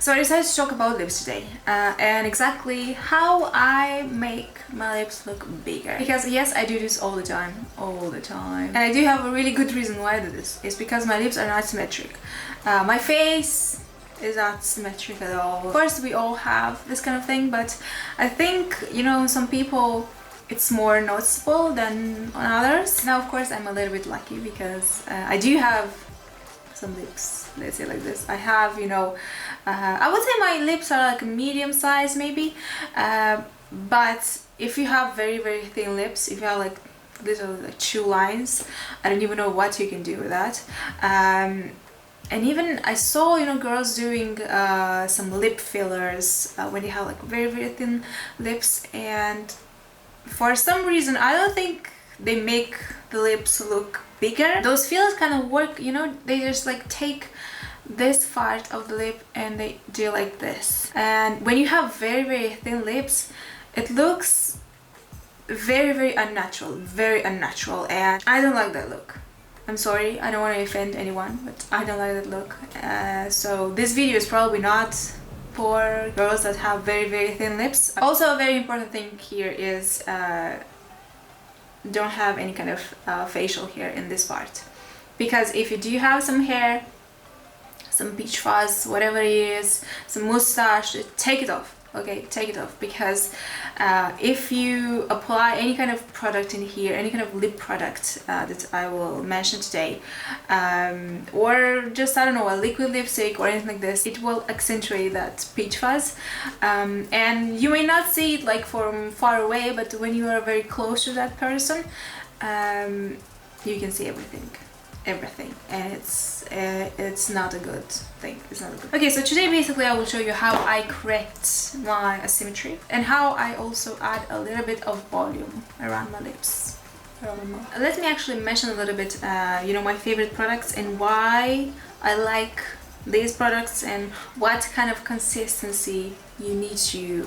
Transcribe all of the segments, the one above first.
So I decided to talk about lips today and exactly how I make my lips look bigger. Because yes, I do this all the time. And I do have a really good reason why I do this. It's because my lips are not symmetric. My face is not symmetric at all. Of course, we all have this kind of thing, but I think, you know, some people it's more noticeable than on others. Now, of course, I'm a little bit lucky because I do have some lips, let's say like this. I have, you know, I would say my lips are like a medium size maybe, but if you have very very thin lips, if you have like little like 2 lines, I don't even know what you can do with that. And even I saw, you know, girls doing some lip fillers when they have like very very thin lips, and for some reason I don't think they make the lips look bigger. Those fillers kind of work, you know, they just like take this part of the lip and they do like this. And when you have very very thin lips, it looks very unnatural, and I don't like that look. I'm sorry, I don't want to offend anyone, but I don't like that look. So this video is probably not for girls that have very very thin lips. Also, a very important thing here is don't have any kind of facial hair in this part, because if you do have some hair, some peach fuzz, whatever it is, some mustache, take it off. Okay, take it off, because if you apply any kind of product in here, any kind of lip product that I will mention today, or just, I don't know, a liquid lipstick or anything like this, it will accentuate that peach fuzz, and you may not see it like from far away, but when you are very close to that person, you can see everything, and it's not a good thing. It's not a good. Okay, so today basically I will show you how I correct my asymmetry and how I also add a little bit of volume around my lips, around my mouth. Let me actually mention a little bit, you know, my favorite products and why I like these products and what kind of consistency you need to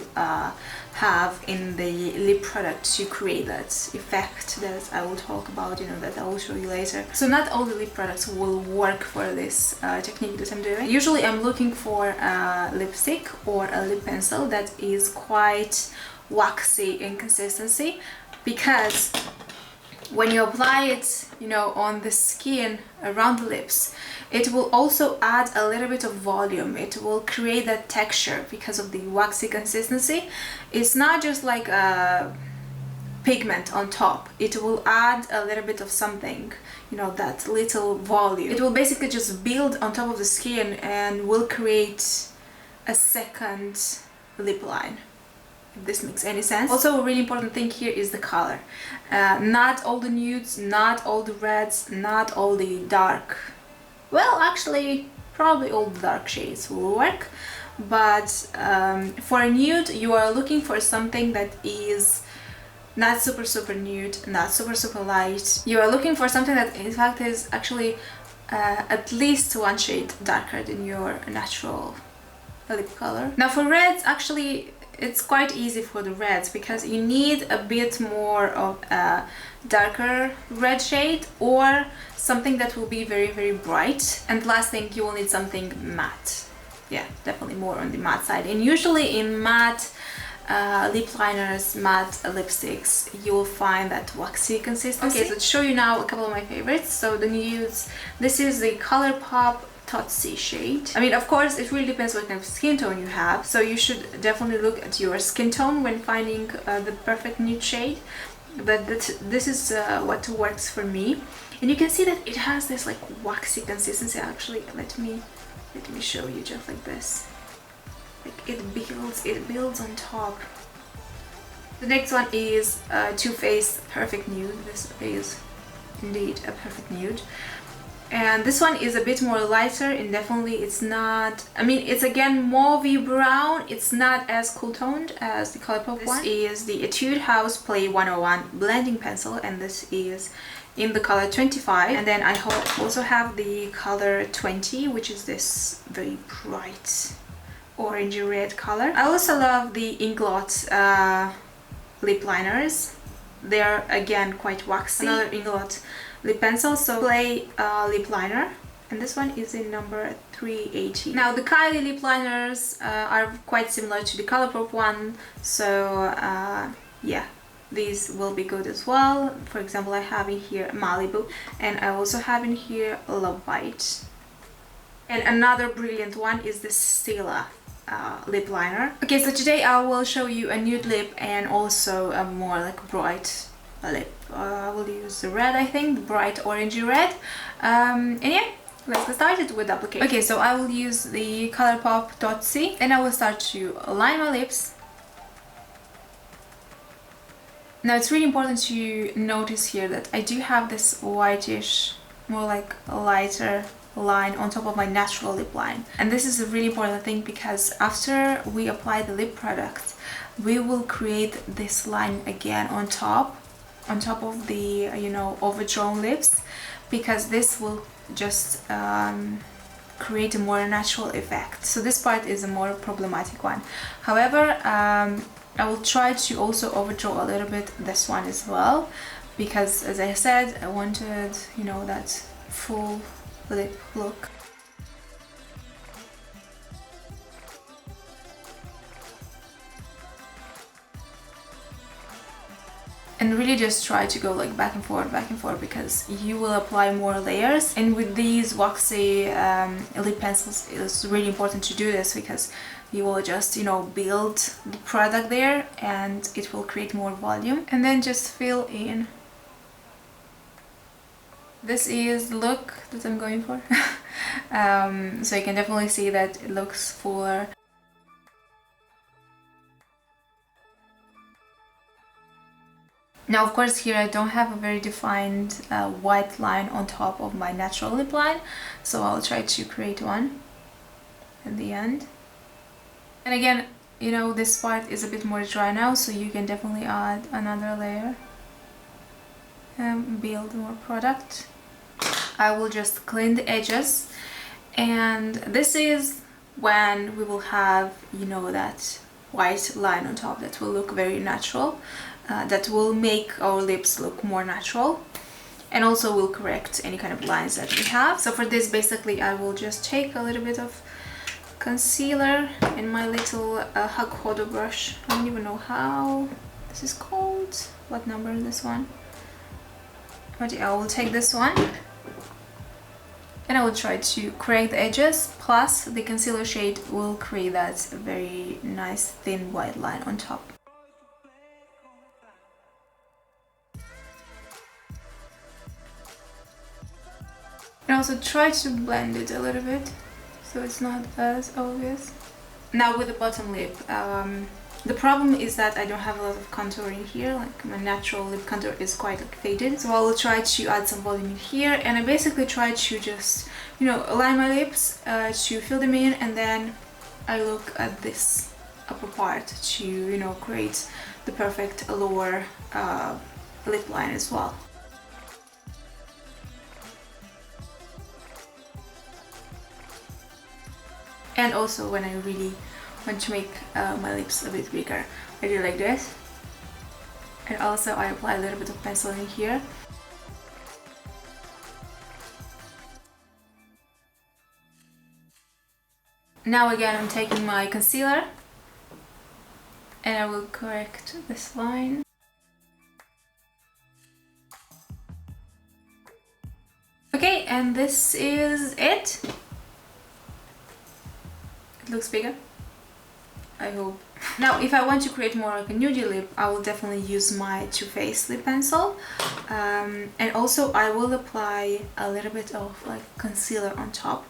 have in the lip product to create that effect that I will talk about, you know, that I will show you later. So not all the lip products will work for this technique that I'm doing. Usually I'm looking for a lipstick or a lip pencil that is quite waxy in consistency, because when you apply it, you know, on the skin around the lips, it will also add a little bit of volume. It will create that texture because of the waxy consistency. It's not just like a pigment on top. It will add a little bit of something, you know, that little volume. It will basically just build on top of the skin and will create a second lip line, if this makes any sense. Also, a really important thing here is the color. Not all the nudes, not all the reds, not all the dark. Well, actually, probably all the dark shades will work, but for a nude, you are looking for something that is not super nude, not super light. You are looking for something that in fact is actually at least 1 shade darker than your natural lip color. Now for reds, actually, it's quite easy for the reds because you need a bit more of a darker red shade or something that will be very bright. And last thing, you will need something matte. Yeah, definitely more on the matte side. And usually in matte lip liners, matte lipsticks, you will find that waxy consistency. Okay, so to show you now a couple of my favorites. So the nudes, this is the ColourPop Tootsie shade. I mean, of course, it really depends what kind of skin tone you have, so you should definitely look at your skin tone when finding the perfect nude shade, but this is what works for me. And you can see that it has this like waxy consistency. Actually, let me show you, just like this. Like it builds on top. The next one is Too Faced Perfect Nude. This is indeed a perfect nude. And this one is a bit more lighter, and definitely it's not, I mean, it's again mauvey brown. It's not as cool toned as the ColourPop one. This is the Etude House Play 101 blending pencil, and this is in the color 25. And then I also have the color 20, which is this very bright orangey red color. I also love the Inglot lip liners. They are again quite waxy. Another Inglot lip pencil, so Play lip liner. and this one is in number 380. Now the Kylie lip liners are quite similar to the Colourpop one, so yeah, these will be good as well. For example, I have in here Malibu, and I also have in here Love Bite. And another brilliant one is the Stila lip liner. Okay, so today I will show you a nude lip and also a more like bright lip. I will use the red, I think, the bright orangey red. And yeah, let's get started with the application. Okay, so I will use the Colourpop Dot C, and I will start to line my lips. Now it's really important to notice here that I do have this whitish, more like a lighter line on top of my natural lip line. And this is a really important thing because after we apply the lip product, we will create this line again on top of the, you know, overdrawn lips, because this will just create a more natural effect. So this part is a more problematic one. However, I will try to also overdraw a little bit this one as well, because as I said, I wanted, you know, that full lip look. And really just try to go like back and forth, because you will apply more layers. And with these waxy lip pencils, it's really important to do this, because you will just, you know, build the product there and it will create more volume. And then just fill in. This is the look that I'm going for. So you can definitely see that it looks fuller. Now, of course, here I don't have a very defined white line on top of my natural lip line, so I'll try to create one at the end. And again, you know, this part is a bit more dry now, so you can definitely add another layer and build more product. I will just clean the edges, and this is when we will have, you know, that white line on top that will look very natural. That will make our lips look more natural, and also will correct any kind of lines that we have. So for this, basically, I will just take a little bit of concealer in my little Hug Hodo brush. I don't even know how this is called. What number is this one? But yeah, I will take this one, and I will try to correct the edges, plus the concealer shade will create that very nice thin white line on top. And also try to blend it a little bit so it's not as obvious. Now with the bottom lip, the problem is that I don't have a lot of contouring here. Like, my natural lip contour is quite like faded, so I will try to add some volume in here, and I basically try to just, you know, align my lips to fill them in, and then I look at this upper part to, you know, create the perfect lower lip line as well. And also when I really want to make my lips a bit bigger, I do like this. And also I apply a little bit of pencil in here. Now again, I'm taking my concealer and I will correct this line. Okay, and this is it. It looks bigger, I hope. Now, if I want to create more like a nudie lip, I will definitely use my Too Faced lip pencil. And also I will apply a little bit of like concealer on top.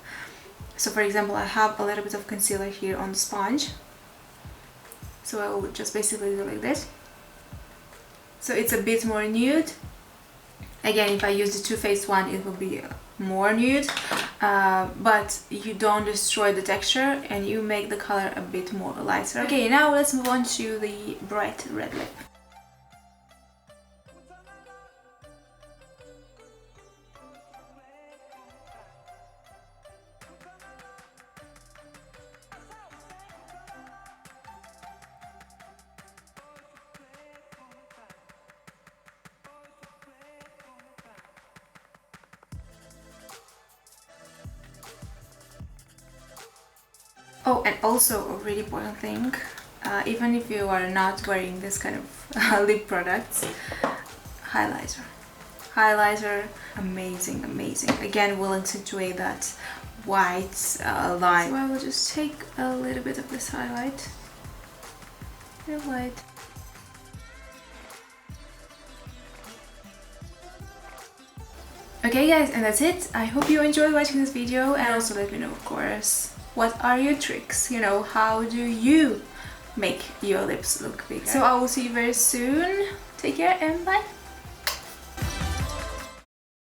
So for example, I have a little bit of concealer here on the sponge. So I will just basically do like this. So it's a bit more nude. Again, if I use the Too Faced one, it will be more nude, but you don't destroy the texture and you make the color a bit more lighter. Okay, now let's move on to the bright red lip. Oh, and also a really important thing, even if you are not wearing this kind of lip products, highlighter. Highlighter, amazing, amazing. Again, will accentuate that white line. So I will just take a little bit of this highlight. Real light. Okay guys, and that's it. I hope you enjoyed watching this video, and also let me know, of course, what are your tricks? You know, how do you make your lips look bigger? So I will see you very soon. Take care and bye!